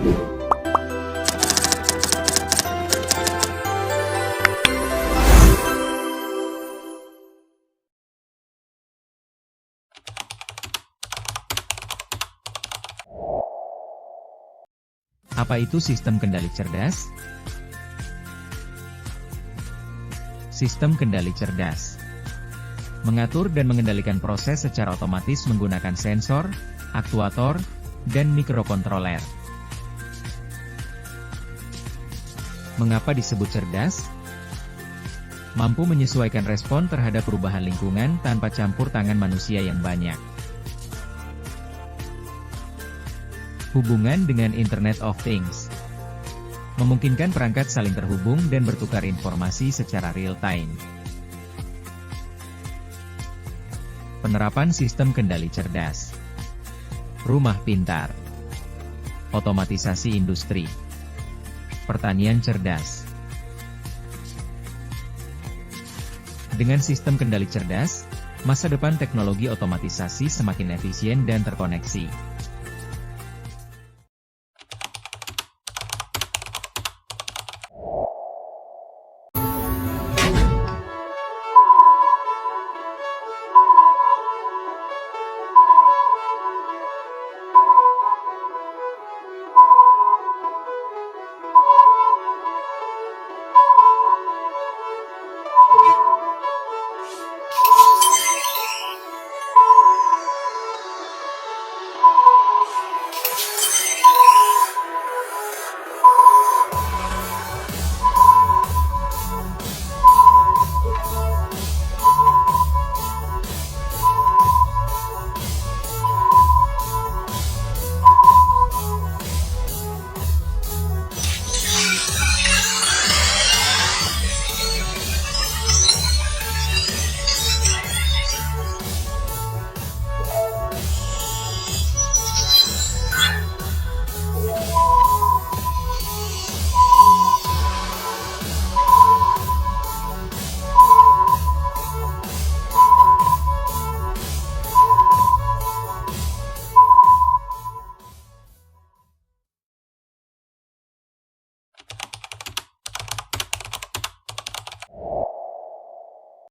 Apa itu sistem kendali cerdas? Sistem kendali cerdas mengatur dan mengendalikan proses secara otomatis menggunakan sensor, aktuator, dan mikrokontroler. Mengapa disebut cerdas? Mampu menyesuaikan respon terhadap perubahan lingkungan tanpa campur tangan manusia yang banyak. Hubungan dengan Internet of Things memungkinkan perangkat saling terhubung dan bertukar informasi secara real-time. Penerapan sistem kendali cerdas. Rumah pintar. Otomatisasi industri. Pertanian cerdas. Dengan sistem kendali cerdas, masa depan teknologi otomatisasi semakin efisien dan terkoneksi.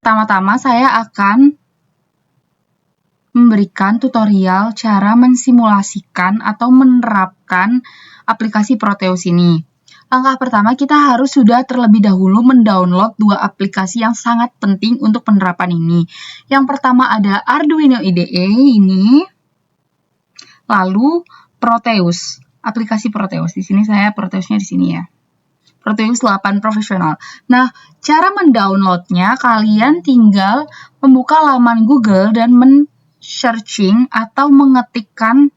Pertama-tama saya akan memberikan tutorial cara mensimulasikan atau menerapkan aplikasi Proteus ini. Langkah pertama, kita harus sudah terlebih dahulu mendownload dua aplikasi yang sangat penting untuk penerapan ini. Yang pertama ada Arduino IDE ini, lalu Proteus, aplikasi Proteus. Di sini saya Proteusnya di sini ya. Proteus 8 Profesional. Nah, cara mendownloadnya, kalian tinggal membuka laman Google dan men-searching atau mengetikkan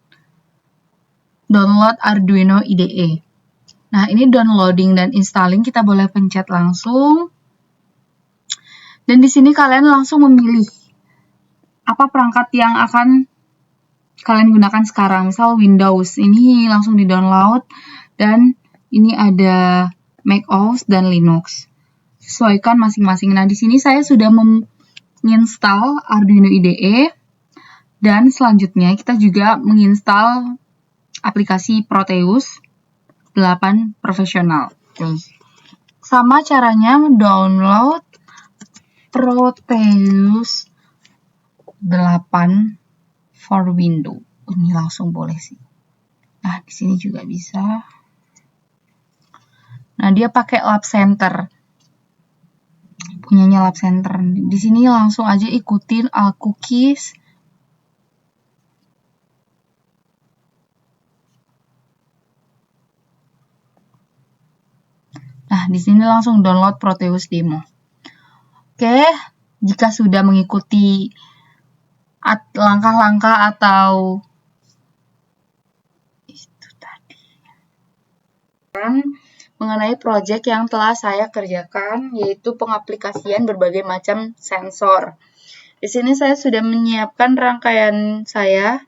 download Arduino IDE. Nah, ini downloading dan installing, kita boleh pencet langsung. Dan di sini kalian langsung memilih apa perangkat yang akan kalian gunakan sekarang. Misal Windows, ini langsung di-download. Dan ini ada macOS dan Linux. Sesuaikan masing-masing. Nah, di sini saya sudah menginstal Arduino IDE dan selanjutnya kita juga menginstal aplikasi Proteus 8 Profesional. Sama caranya mendownload Proteus 8 for Windows. Ini langsung boleh sih. Nah, di sini juga bisa. Nah, dia pakai Lab Center. Punyanya Lab Center. Di sini langsung aja ikutin all cookies. Nah, di sini langsung download Proteus demo. Oke, jika sudah mengikuti langkah-langkah atau itu tadi mengenai proyek yang telah saya kerjakan, yaitu pengaplikasian berbagai macam sensor. Di sini saya sudah menyiapkan rangkaian saya.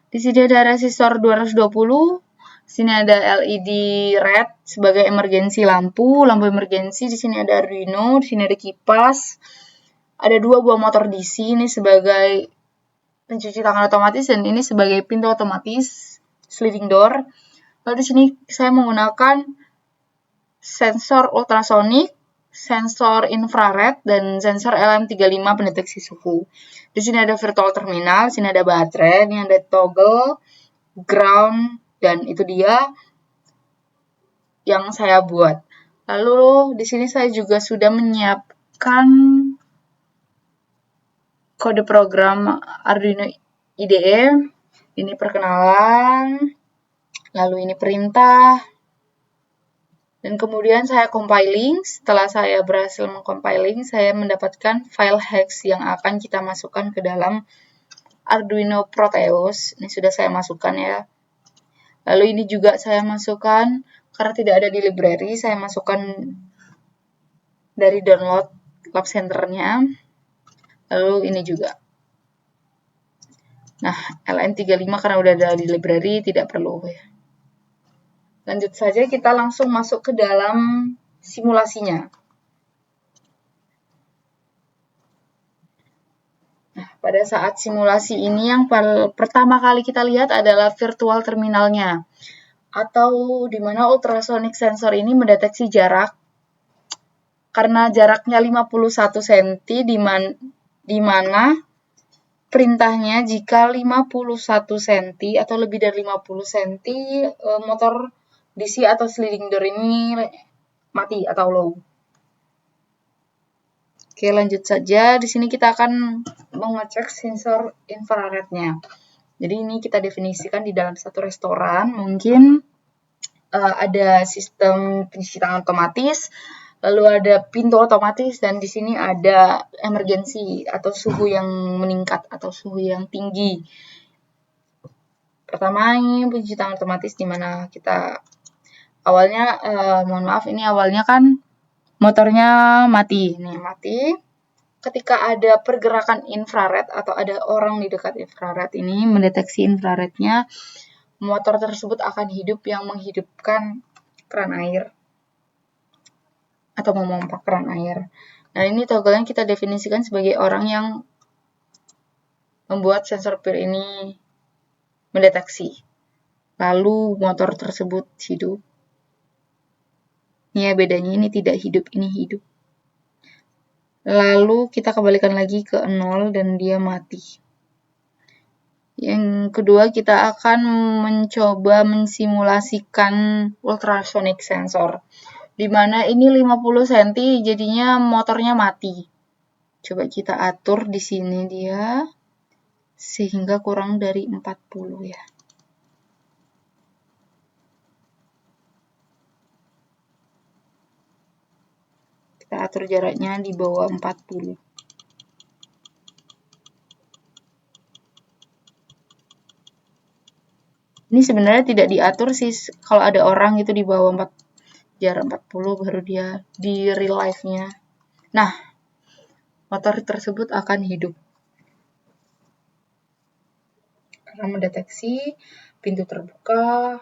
Di sini ada resistor 220. Di sini ada LED red sebagai emergency lampu emergency. Di sini ada Arduino, di sini ada kipas. Ada 2 buah motor DC ini sebagai pencuci tangan otomatis dan ini sebagai pintu otomatis sliding door. Lalu di sini saya menggunakan sensor ultrasonik, sensor infrared, dan sensor LM35 pendeteksi suhu. Di sini ada virtual terminal, di sini ada baterai, ini ada toggle, ground, dan itu dia yang saya buat. Lalu di sini saya juga sudah menyiapkan kode program Arduino IDE. Ini perkenalan, lalu ini perintah, dan kemudian saya compiling. Setelah saya berhasil mengcompiling, saya mendapatkan file hex yang akan kita masukkan ke dalam Arduino Proteus. Ini sudah saya masukkan ya. Lalu ini juga saya masukkan, karena tidak ada di library, saya masukkan dari download lab center-nya. Lalu ini juga. Nah, LN35 karena udah ada di library, tidak perlu ya. Lanjut saja, kita langsung masuk ke dalam simulasinya. Nah, pada saat simulasi ini yang pertama kali kita lihat adalah virtual terminalnya, atau di mana ultrasonic sensor ini mendeteksi jarak. Karena jaraknya 51 cm, di mana perintahnya jika 51 cm atau lebih dari 50 cm, motor DC atau sliding door ini mati atau low. Oke, lanjut saja. Di sini kita akan mengecek sensor infrarednya. Jadi ini kita definisikan di dalam satu restoran. Mungkin ada sistem pencuci tangan otomatis, lalu ada pintu otomatis, dan di sini ada emergency atau suhu yang meningkat atau suhu yang tinggi. Pertama ini pencuci tangan otomatis, di mana kita awalnya, mohon maaf, ini awalnya kan motornya mati. Nih, mati. Ketika ada pergerakan infrared atau ada orang di dekat infrared ini mendeteksi infrarednya, motor tersebut akan hidup yang menghidupkan keran air atau memompa keran air. Nah, ini toggle yang kita definisikan sebagai orang yang membuat sensor PIR ini mendeteksi. Lalu motor tersebut hidup. Ini ya bedanya, ini tidak hidup, ini hidup. Lalu kita kembalikan lagi ke 0 dan dia mati. Yang kedua, kita akan mencoba mensimulasikan ultrasonic sensor, di mana ini 50 cm, jadinya motornya mati. Coba kita atur di sini dia, sehingga kurang dari 40 ya. Kita atur jaraknya di bawah 40. Ini sebenarnya tidak diatur sih, kalau ada orang itu di bawah jarak 40 baru dia di real life-nya. Nah, motor tersebut akan hidup. Karena mendeteksi pintu terbuka,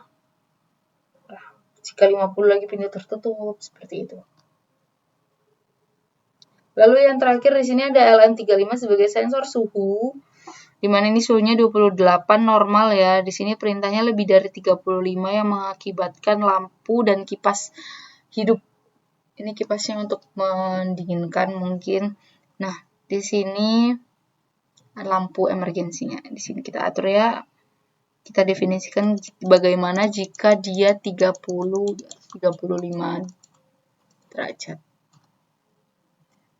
jika 50 lagi pintu tertutup, seperti itu. Lalu yang terakhir di sini ada LM35 sebagai sensor suhu, di mana ini suhunya 28 normal ya. Di sini perintahnya lebih dari 35 yang mengakibatkan lampu dan kipas hidup. Ini kipasnya untuk mendinginkan mungkin. Nah, di sini lampu emergensinya. Di sini kita atur ya. Kita definisikan bagaimana jika dia 35 derajat.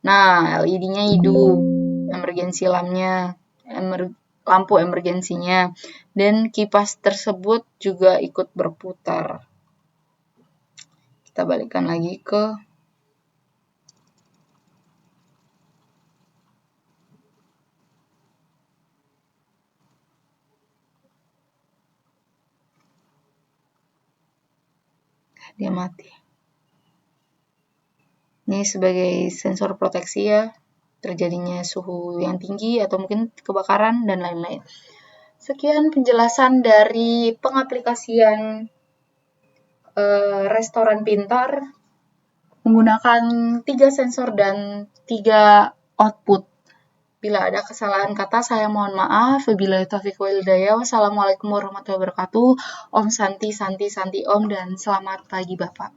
Nah, LED-nya hidup, emergency lampu emergensinya, dan kipas tersebut juga ikut berputar. Kita balikkan lagi ke dia mati. Ini sebagai sensor proteksi ya, terjadinya suhu yang tinggi atau mungkin kebakaran dan lain-lain. Sekian penjelasan dari pengaplikasian restoran pintar menggunakan 3 sensor dan 3 output. Bila ada kesalahan kata, saya mohon maaf. Wabillahi taufiq wal hidayah. Wassalamualaikum warahmatullahi wabarakatuh. Om Santi, Santi, Santi Om, dan selamat pagi Bapak.